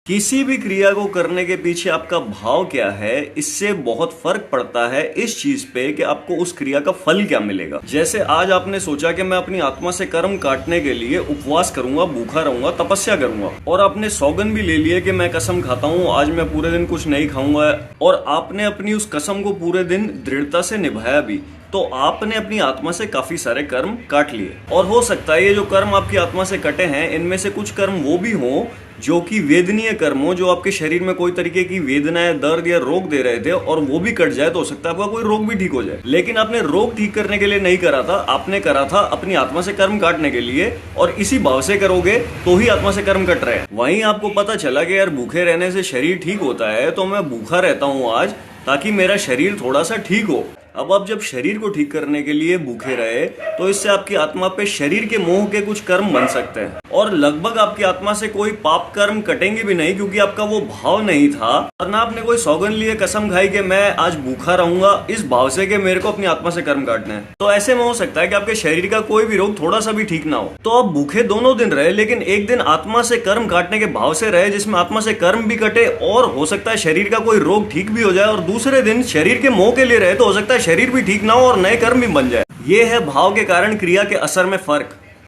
किसी भी क्रिया को करने के पीछे आपका भाव क्या है, इससे बहुत फर्क पड़ता है इस चीज पे कि आपको उस क्रिया का फल क्या मिलेगा। जैसे आज आपने सोचा कि मैं अपनी आत्मा से कर्म काटने के लिए उपवास करूंगा, भूखा रहूंगा, तपस्या करूंगा, और आपने सौगंध भी ले लिए कि मैं कसम खाता हूं आज मैं पूरे दिन कुछ नहीं खाऊंगा, और आपने अपनी उस कसम को पूरे दिन दृढ़ता से निभाया भी, तो आपने अपनी आत्मा से काफी सारे कर्म काट लिए। और हो सकता है ये जो कर्म आपकी आत्मा से कटे हैं, इनमें से कुछ कर्म वो भी हों जो कि वेदनीय कर्म हो, जो आपके शरीर में कोई तरीके की वेदनाएं, दर्द या रोग दे रहे थे, और वो भी कट जाए तो हो सकता है आपका कोई रोग भी ठीक हो जाए। लेकिन आपने रोग ठीक करने के लिए नहीं करा था, आपने करा था अपनी आत्मा से कर्म काटने के लिए, और इसी भाव से करोगे तो ही आत्मा से कर्म कट रहे हैं। वहीं आपको पता चला कि यार भूखे रहने से शरीर ठीक होता है, तो मैं भूखा रहता हूँ आज ताकि मेरा शरीर थोड़ा सा ठीक हो। अब आप जब शरीर को ठीक करने के लिए भूखे रहे, तो इससे आपकी आत्मा पे शरीर के मोह के कुछ कर्म बन सकते हैं, और लगभग आपकी आत्मा से कोई पाप कर्म कटेंगे भी नहीं, क्योंकि आपका वो भाव नहीं था, और ना आपने कोई सौगंध लिए कसम खाई कि मैं आज भूखा रहूंगा इस भाव से कि मेरे को अपनी आत्मा से कर्म काटना है। तो ऐसे में हो सकता है कि आपके शरीर का कोई भी रोग थोड़ा सा भी ठीक ना हो। तो आप भूखे दोनों दिन रहे, लेकिन एक दिन आत्मा से कर्म काटने के भाव से रहे, जिसमें आत्मा से कर्म भी कटे, और हो सकता है शरीर का कोई रोग ठीक भी हो जाए, और दूसरे दिन शरीर के मोह के लिए रहे, तो हो सकता है शरीर भी ठीक ना हो और नए कर्म भी बन जाए। ये है भाव के कारण क्रिया के असर में फर्क।